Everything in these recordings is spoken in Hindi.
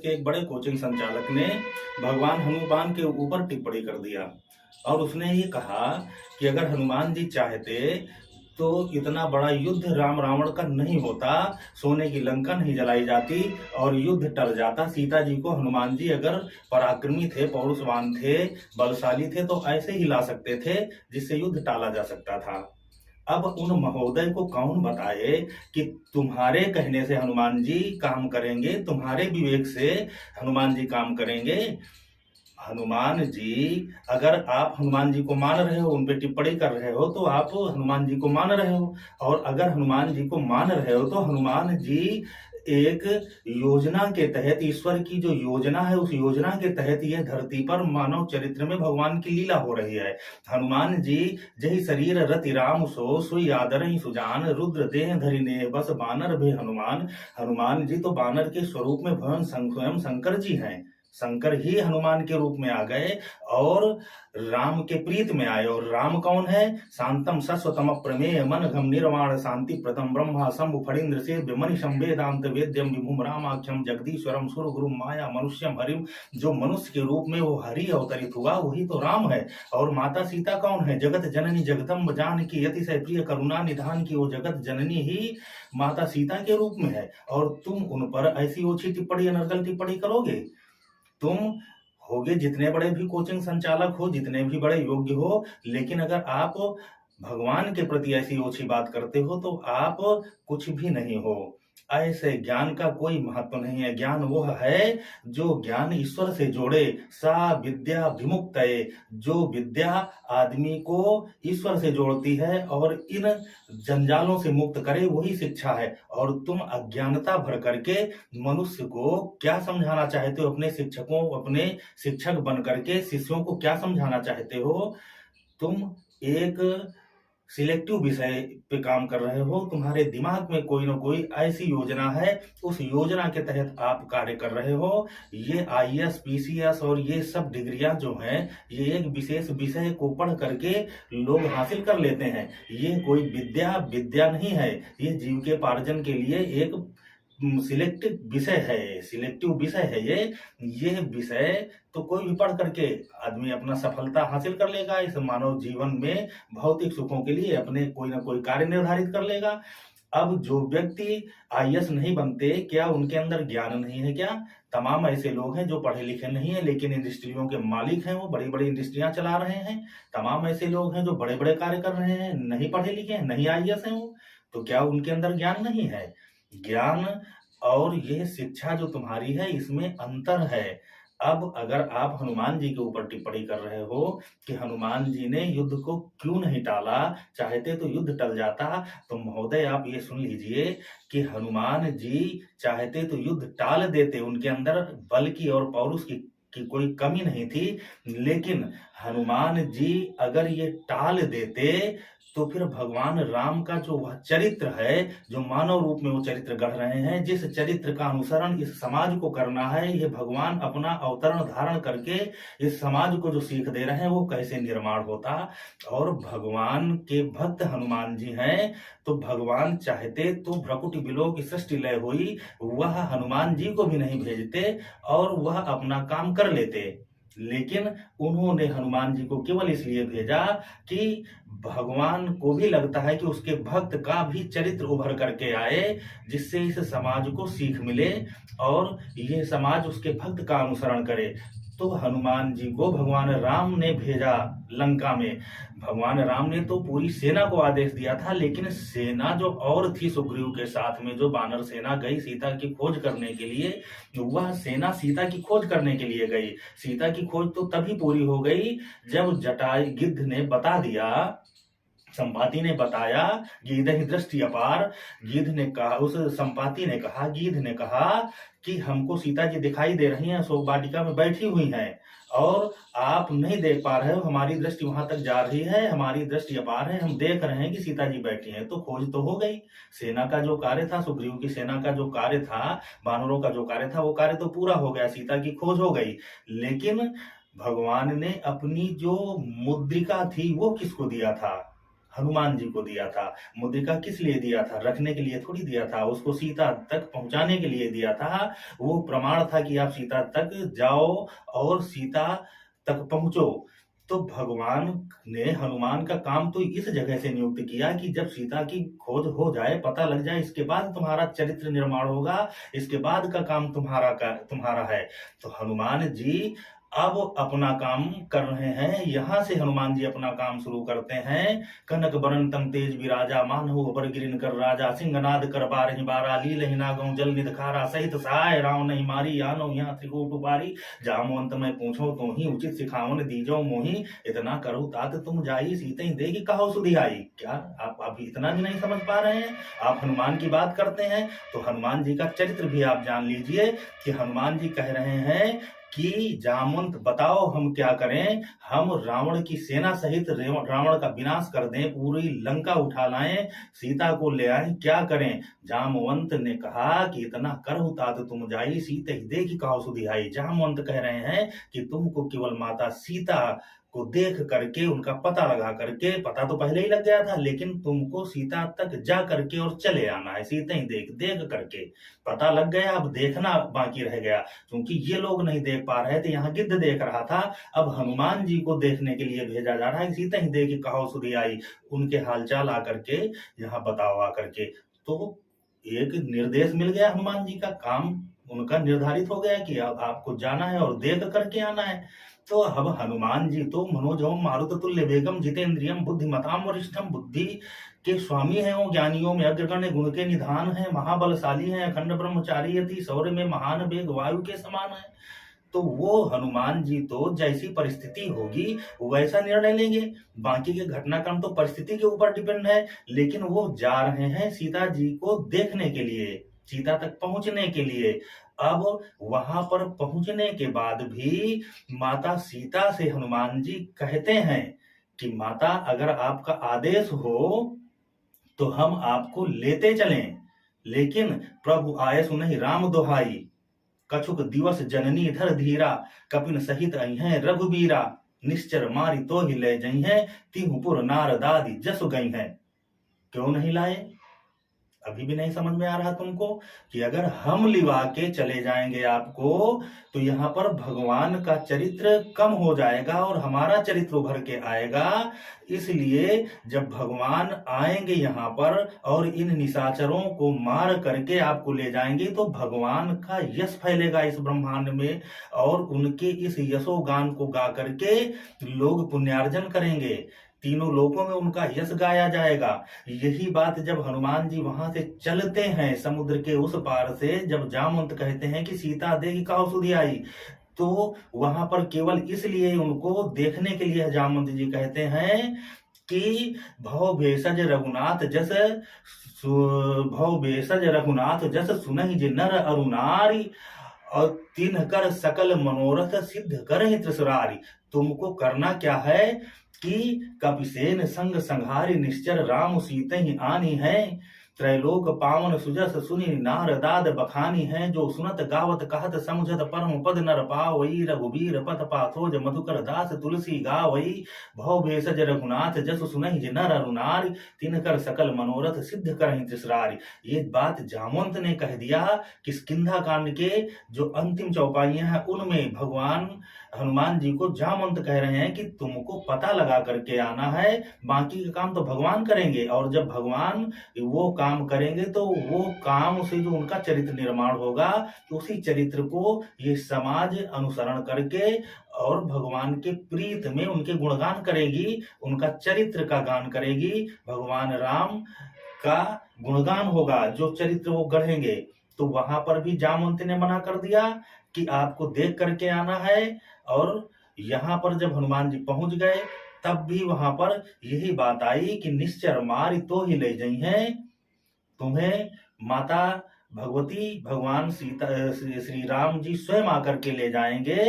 के एक बड़े कोचिंग संचालक ने भगवान हनुमान के ऊपर टिप्पणी कर दिया और उसने ये कहा कि अगर हनुमान जी चाहते तो इतना बड़ा युद्ध राम रावण का नहीं होता, सोने की लंका नहीं जलाई जाती और युद्ध टल जाता। सीता जी को हनुमान जी अगर पराक्रमी थे, पौरुषवान थे, बलशाली थे तो ऐसे ही ला सकते थे जिससे युद्ध टाला जा सकता था। अब उन महोदय को कौन बताए कि तुम्हारे कहने से हनुमान जी काम करेंगे, तुम्हारे विवेक से हनुमान जी काम करेंगे। हनुमान जी, अगर आप हनुमान जी को मान रहे हो, उन पे टिप्पणी कर रहे हो, तो आप हनुमान जी को मान रहे हो। और अगर हनुमान जी को मान रहे हो तो हनुमान जी एक योजना के तहत, ईश्वर की जो योजना है उस योजना के तहत यह धरती पर मानव चरित्र में भगवान की लीला हो रही है। हनुमान जी जही शरीर रति राम सो सुई आदरहि सुजान रुद्र देह धरिने बस बानर भे हनुमान। हनुमान जी तो बानर के स्वरूप में भगवान स्वयं शंकर जी हैं। शंकर ही हनुमान के रूप में आ गए और राम के प्रीत में आए। और राम कौन है? शांतम सस्वतम प्रमेय मन घम निर्वाण शांति प्रथम ब्रह्मा शंभु फणीन्द्र से विमनिशम वेदांत वेद्यम विभुम रामाख्यम जगदीश्वरम सुर गुरु माया मनुष्यम हरिम। जो मनुष्य के रूप में वो हरि अवतरित हुआ वही तो राम है। और माता सीता कौन है? जगत जननी जगदम्ब जानकी अतिशय प्रिय करुणा निधान की। वो जगत जननी ही माता सीता के रूप में है और तुम उन पर ऐसी ओछी टिप्पणी, अनर्गल टिप्पणी करोगे? तुम होगे जितने बड़े भी कोचिंग संचालक हो, जितने भी बड़े योग्य हो, लेकिन अगर आप भगवान के प्रति ऐसी ओछी बात करते हो तो आप कुछ भी नहीं हो। ऐसे ज्ञान का कोई महत्व नहीं है। ज्ञान वह है जो ज्ञान ईश्वर से जोड़े। सा विद्या विमुक्तये, जो विद्या आदमी को ईश्वर से जोड़ती है और इन जंजालों से मुक्त करे, वही शिक्षा है। और तुम अज्ञानता भर करके मनुष्य को क्या समझाना चाहते हो? अपने शिक्षकों, अपने शिक्षक बन करके शिष्यों को क्या समझाना चाहते हो? तुम एक सिलेक्टिव विषय पे काम कर रहे हो। तुम्हारे दिमाग में कोई ना कोई ऐसी योजना है, उस योजना के तहत आप कार्य कर रहे हो। ये आईएएस, पीसीएस और ये सब डिग्रियां जो हैं, ये एक विशेष विषय को पढ़ करके लोग हासिल कर लेते हैं। ये कोई विद्या नहीं है। ये जीविकोपार्जन के लिए एक सिलेक्टिव विषय है, सिलेक्टिव विषय है ये विषय तो कोई भी पढ़ करके आदमी अपना सफलता हासिल कर लेगा। इस मानव जीवन में भौतिक सुखों के लिए अपने कोई ना कोई कार्य निर्धारित कर लेगा। अब जो व्यक्ति आईएएस नहीं बनते, क्या उनके अंदर ज्ञान नहीं है क्या? तमाम ऐसे लोग हैं जो पढ़े लिखे नहीं है लेकिन इंडस्ट्रियों के मालिक हैं, वो बड़ी बड़ी इंडस्ट्रियां चला रहे हैं। तमाम ऐसे लोग हैं जो बड़े बड़े कार्य कर रहे हैं, नहीं पढ़े लिखे हैं, नहीं आईएएस हैं वो। तो क्या उनके अंदर ज्ञान नहीं है? ज्ञान और ये शिक्षा जो तुम्हारी है, इसमें अंतर है। अब अगर आप हनुमान जी के ऊपर टिप्पणी कर रहे हो कि हनुमान जी ने युद्ध को क्यों नहीं टाला, चाहते तो युद्ध टल जाता, तो महोदय आप ये सुन लीजिए कि हनुमान जी चाहते तो युद्ध टाल देते। उनके अंदर बल की और पौरुष की कोई कमी नहीं थी, लेकिन हनुमान जी अगर ये टाल देते तो फिर भगवान राम का जो वह चरित्र है, जो मानव रूप में वो चरित्र गढ़ रहे हैं, जिस चरित्र का अनुसरण इस समाज को करना है, ये भगवान अपना अवतरण धारण करके इस समाज को जो सीख दे रहे हैं, वो कैसे निर्माण होता। और भगवान के भक्त हनुमान जी हैं, तो भगवान चाहते तो भ्रकुटी बिलों की सृष्टि लय हुई, वह हनुमान जी को भी नहीं भेजते और वह अपना काम कर लेते। लेकिन उन्होंने हनुमान जी को केवल इसलिए भेजा कि भगवान को भी लगता है कि उसके भक्त का भी चरित्र उभर करके आए, जिससे इस समाज को सीख मिले और यह समाज उसके भक्त का अनुसरण करे। तो हनुमान जी को भगवान राम ने भेजा लंका में। भगवान राम ने तो पूरी सेना को आदेश दिया था, लेकिन सेना जो और थी सुग्रीव के साथ में, जो वानर सेना गई सीता की खोज करने के लिए, वह सेना सीता की खोज करने के लिए गई। सीता की खोज तो तभी पूरी हो गई जब जटायु गिद्ध ने बता दिया, संपाति ने बताया, गीधहि दृष्टि अपार। गिद्ध ने कहा, उस संपाति ने कहा, गिद्ध ने कहा कि हमको सीता जी दिखाई दे रही हैं, अशोक वाटिका में बैठी हुई हैं और आप नहीं देख पा रहे हो, हमारी दृष्टि वहां तक जा रही है, हमारी दृष्टि अपार है, हम देख रहे हैं कि सीता जी बैठी हैं। तो खोज तो हो गई। सेना का जो कार्य था, सुग्रीव की सेना का जो कार्य था, वानरों का जो कार्य था, वो कार्य तो पूरा हो गया, सीता की खोज हो गई। लेकिन भगवान ने अपनी जो मुद्रिका थी वो किसको दिया था? हनुमान जी को दिया था। मुद्रिका किस लिए दिया था? रखने के लिए थोड़ी दिया था, उसको सीता तक पहुंचाने के लिए दिया था। वो प्रमाण था कि आप सीता तक जाओ और सीता तक पहुंचो। तो भगवान ने हनुमान का काम तो इस जगह से नियुक्त किया कि जब सीता की खोज हो जाए, पता लग जाए, इसके बाद तुम्हारा चरित्र निर्माण होगा, इसके बाद का काम तुम्हारा है। तो हनुमान जी अब अपना काम कर रहे हैं। यहां से हनुमान जी अपना काम शुरू करते हैं। कनक बरन तम तेज विराजा, मानहु अबर गिरिन कर राजा, सिंहनाद कर बारहि बारा, लीलहि नागौ जल निधखारा, सहित सहाय राम नहीं मारी, आनो यहाँ त्रिकूट उपारी, जामवंत में पूछो तो ही उचित सिखावन दीजो मोही, इतना करो तात तुम जाई, सीते देगी कहो सुधियाई। क्या आप अभी इतना भी नहीं समझ पा रहे हैं? आप हनुमान की बात करते हैं तो हनुमान जी का चरित्र भी आप जान लीजिए कि हनुमान जी कह रहे हैं कि जामवंत बताओ हम क्या करें, हम रावण की सेना सहित रावण का विनाश कर दें, पूरी लंका उठा लाएं, सीता को ले आए, क्या करें? जामवंत ने कहा कि इतना करहु तात तुम जाई, सीते ही देखी कहो सुधियाई। जामवंत कह रहे हैं कि तुमको केवल माता सीता को देख करके, उनका पता लगा करके, पता तो पहले ही लग गया था, लेकिन तुमको सीता तक जा करके और चले आना है। सीते ही देख करके पता लग गया, अब देखना बाकी रह गया, क्योंकि ये लोग नहीं देख पा रहे थे, यहाँ गिद्ध देख रहा था। अब हनुमान जी को देखने के लिए भेजा जा रहा है। सीते ही देखी कहो सुधियाई, उनके हालचाल आकर के यहाँ बताओ आकर के। तो एक निर्देश मिल गया, हनुमान जी का काम उनका निर्धारित हो गया कि अब आपको जाना है और देख करके आना है। तो अब हनुमान जी तो मनोजवम मारुत तुल्य वेगम जितेंद्रियम बुद्धिमताम वरिष्ठम, बुद्धि के स्वामी हैं, वो ज्ञानियों में अग्रगण्य, गुण के निधान है, महाबलशाली हैं, अखंड ब्रह्मचारी यति, शौर्य में महान वेग, वायु के समान है। तो वो हनुमान जी तो जैसी परिस्थिति होगी वैसा निर्णय लेंगे। बाकी के घटनाक्रम तो परिस्थिति के ऊपर डिपेंड है, लेकिन वो जा रहे हैं सीता जी को देखने के लिए, सीता तक पहुंचने के लिए। अब वहां पर पहुंचने के बाद भी माता सीता से हनुमान जी कहते हैं कि माता अगर आपका आदेश हो तो हम आपको लेते चलें, लेकिन प्रभु आए सुनहि राम दोहाई, कछुक दिवस जननी धर धीरा, कपिन सहित अइहें रघुबीरा, निश्चर मारी तो ही ले जइहें, तिहुपुर नार दादी जसु गई हैं। क्यों नहीं लाए? अभी भी नहीं समझ में आ रहा तुमको कि अगर हम लिवा के चले जाएंगे आपको तो यहाँ पर भगवान का चरित्र कम हो जाएगा और हमारा चरित्र उभर के आएगा। इसलिए जब भगवान आएंगे यहाँ पर और इन निशाचरों को मार करके आपको ले जाएंगे तो भगवान का यश फैलेगा इस ब्रह्मांड में, और उनके इस यशोगान को गा करके लोग पुण्यार्जन करेंगे, तीनों लोकों में उनका यश गाया जाएगा। यही बात जब हनुमान जी वहां से चलते हैं समुद्र के उस पार से, जब जामवंत कहते हैं कि सीता देगी कहो सुधियाई, तो वहां पर केवल इसलिए उनको देखने के लिए जामवंत जी कहते हैं कि भव भेषज रघुनाथ जस भव भेषज रघुनाथ जस सुनहि जे नर अरु नारी, और तीन कर सकल मनोरथ सिद्ध करहि त्रिसुरारी। तुमको करना क्या है कि कपिसेन संग संहारी, निश्चर राम सीते ही आनी है, त्रैलोक पावन सुजस सुनि नारदाद बखानी है, जो सुनत गावत कहत समझत परम पद नर पावई, रघुबीर पथ पाथोज मधुकर दास तुलसी गावई, भव भेषज रघुनाथ जस सुनहि जे नर अरु नारी, तिनकर सकल मनोरथ सिद्ध करहि त्रिसुरारी। ये बात जामवंत ने कह दिया। किष्किंधा कांड के जो अंतिम चौपाइयां हैं उनमें भगवान हनुमान जी को जामवंत कह रहे हैं कि तुमको पता लगा करके आना है, बाकी का काम तो भगवान करेंगे, और जब भगवान वो काम करेंगे तो वो काम से जो उनका चरित्र निर्माण होगा, तो उसी चरित्र को ये समाज अनुसरण करके और भगवान के प्रीत में उनके गुणगान करेगी, उनका चरित्र का गान करेगी, भगवान राम का गुणगान होगा जो चरित्र वो गढ़ेंगे। तो वहां पर भी जामवंत ने मना कर दिया कि आपको देख करके आना है, और यहाँ पर जब हनुमान जी पहुंच गए तब भी वहां पर यही बात आई कि निश्चर मारी तो ही ले जाई हैं, तुम्हें माता भगवती भगवान सीता श्री राम जी स्वयं आकर के ले जाएंगे,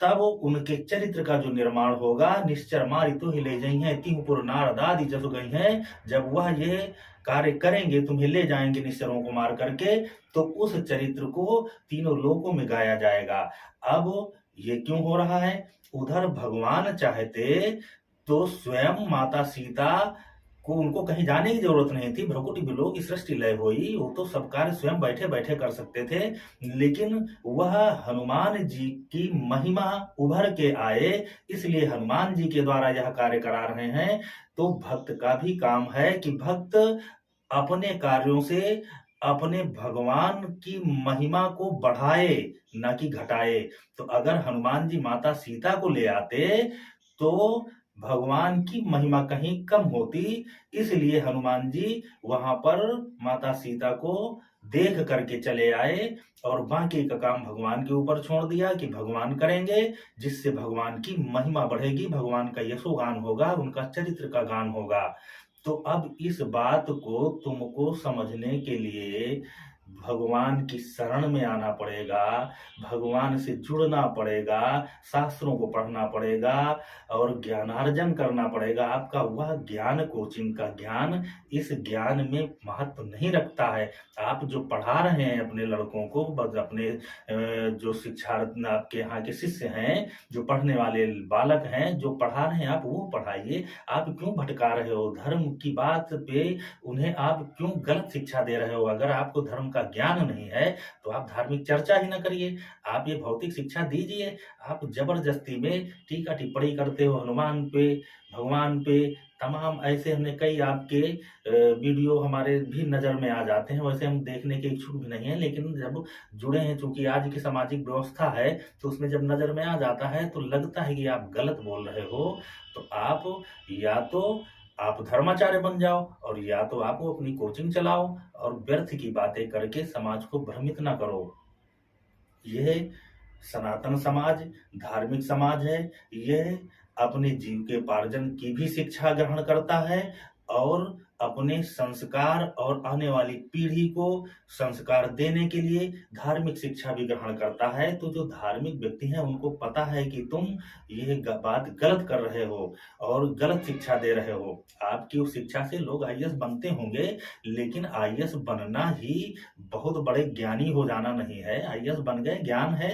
तब उनके चरित्र का जो निर्माण होगा। निश्चर मारी तो ही ले जाई हैं, तिहुपुर नारदादी जसु गई हैं। जब वह ये कार्य करेंगे, तुम्हें ले जाएंगे निश्चरों को मार करके, तो उस चरित्र को तीनों लोकों में गाया जाएगा। अब ये क्यों हो रहा है? उधर भगवान चाहते तो स्वयं माता सीता को उनको कहीं जाने की जरूरत नहीं थी। भ्रकुटी बिलोक की सृष्टि लय हुई, वो तो सब कार्य स्वयं बैठे-बैठे कर सकते थे। लेकिन वह हनुमान जी की महिमा उभर के आए, इसलिए हनुमान जी के द्वारा यह कार्य करा रहे हैं। तो भक्त का भी काम है कि भक्त अपने कार्यों से अपने भगवान की महिमा को बढ़ाए, ना कि घटाए। तो अगर हनुमान जी माता सीता को ले आते तो भगवान की महिमा कहीं कम होती। इसलिए हनुमान जी वहां पर माता सीता को देख करके चले आए और बाकी का काम भगवान के ऊपर छोड़ दिया कि भगवान करेंगे, जिससे भगवान की महिमा बढ़ेगी, भगवान का यशोगान होगा, उनका चरित्र का गान होगा। तो अब इस बात को तुमको समझने के लिए भगवान की शरण में आना पड़ेगा, भगवान से जुड़ना पड़ेगा, शास्त्रों को पढ़ना पड़ेगा और ज्ञानार्जन करना पड़ेगा। आपका वह ज्ञान, कोचिंग का ज्ञान, इस ज्ञान में महत्व नहीं रखता है। आप जो पढ़ा रहे हैं अपने लड़कों को, बस अपने जो शिक्षार्थी आपके यहाँ के शिष्य हैं, जो पढ़ने वाले बालक हैं, जो पढ़ा रहे हैं आप वो पढ़ाइए। आप क्यों भटका रहे हो? धर्म की बात पे उन्हें आप क्यों गलत शिक्षा दे रहे हो? अगर आपको धर्म का ज्ञान नहीं है तो आप धार्मिक चर्चा ही ना करिए, आप ये भौतिक शिक्षा दीजिए। आप जबरदस्ती में टीका टिप्पणी करते हो हनुमान पे, भगवान पे, तमाम ऐसे हमने कई आपके वीडियो हमारे भी नज़र में आ जाते हैं। वैसे हम देखने के इच्छुक भी नहीं है, लेकिन जब जुड़े हैं, चूंकि आज की सामाजिक व्यवस्था है, तो उसमें जब नज़र में आ जाता है तो लगता है कि आप गलत बोल रहे हो। तो आप या तो आप धर्माचार्य बन जाओ और या तो आप अपनी कोचिंग चलाओ और व्यर्थ की बातें करके समाज को भ्रमित ना करो। यह सनातन समाज धार्मिक समाज है। यह अपने जीविकोपार्जन की भी शिक्षा ग्रहण करता है और अपने संस्कार और आने वाली पीढ़ी को संस्कार देने के लिए धार्मिक शिक्षा भी ग्रहण करता है। तो जो धार्मिक व्यक्ति हैं उनको पता है कि तुम ये बात गलत कर रहे हो और गलत शिक्षा दे रहे हो। आपकी उस शिक्षा से लोग आईएएस बनते होंगे, लेकिन आईएएस बनना ही बहुत बड़े ज्ञानी हो जाना नहीं है। आईएएस बन गए, ज्ञान है,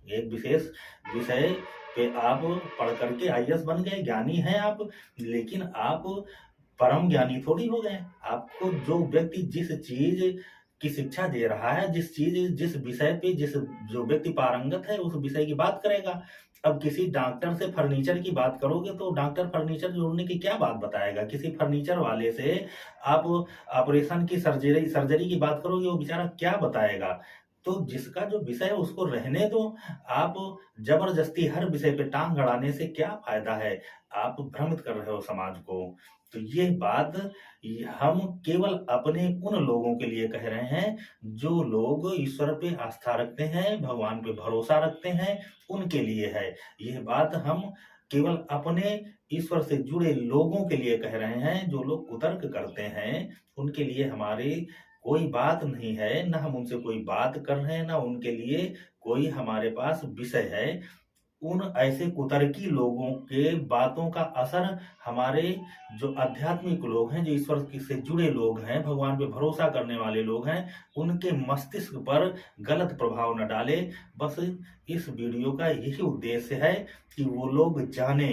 एक विशेष विषय पे आप पढ़ करके आईएएस बन गए, ज्ञानी हैं आप, लेकिन आप परम ज्ञानी थोड़ी हो गए। आपको जो व्यक्ति जिस चीज की शिक्षा दे रहा है, जिस विषय पे जो व्यक्ति पारंगत है उस विषय की बात करेगा। अब किसी डॉक्टर से फर्नीचर की बात करोगे तो डॉक्टर फर्नीचर जोड़ने की क्या बात बताएगा? किसी फर्नीचर वाले से आप ऑपरेशन की सर्जरी की बात करोगे, वो बेचारा क्या बताएगा? तो जिसका जो विषय है उसको रहने दो। आप जबरदस्ती हर विषय पे टांग अड़ाने से क्या फायदा है? आप भ्रमित कर रहे हो समाज को। तो ये बात हम केवल अपने उन लोगों के लिए कह रहे हैं जो लोग ईश्वर पे आस्था रखते हैं, भगवान पे भरोसा रखते हैं, उनके लिए है। यह बात हम केवल अपने ईश्वर से जुड़े लोगों के लिए कह रहे हैं। जो लोग कुतर्क करते हैं उनके लिए हमारी कोई बात नहीं है, ना हम उनसे कोई बात कर रहे हैं, ना उनके लिए कोई हमारे पास विषय है। उन ऐसे कुतर्की लोगों के बातों का असर हमारे जो आध्यात्मिक लोग हैं, जो ईश्वर से जुड़े लोग हैं, भगवान पे भरोसा करने वाले लोग हैं, उनके मस्तिष्क पर गलत प्रभाव न डाले। बस इस वीडियो का यही उद्देश्य है कि वो लोग जाने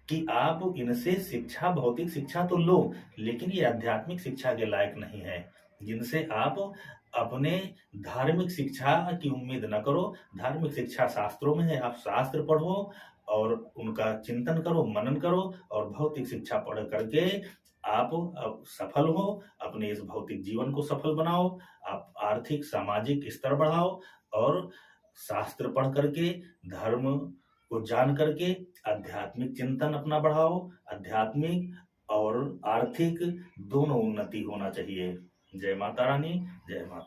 कि आप इनसे शिक्षा, भौतिक शिक्षा तो लो, लेकिन ये आध्यात्मिक शिक्षा के लायक नहीं है, जिनसे आप अपने धार्मिक शिक्षा की उम्मीद न करो। धार्मिक शिक्षा शास्त्रों में है, आप शास्त्र पढ़ो और उनका चिंतन करो, मनन करो और भौतिक शिक्षा पढ़ करके आप अब सफल हो, अपने इस भौतिक जीवन को सफल बनाओ, आप आर्थिक सामाजिक स्तर बढ़ाओ और शास्त्र पढ़ करके, धर्म को जान करके आध्यात्मिक चिंतन अपना बढ़ाओ। आध्यात्मिक और आर्थिक दोनों उन्नति होना चाहिए। जय माता रानी, जय माता।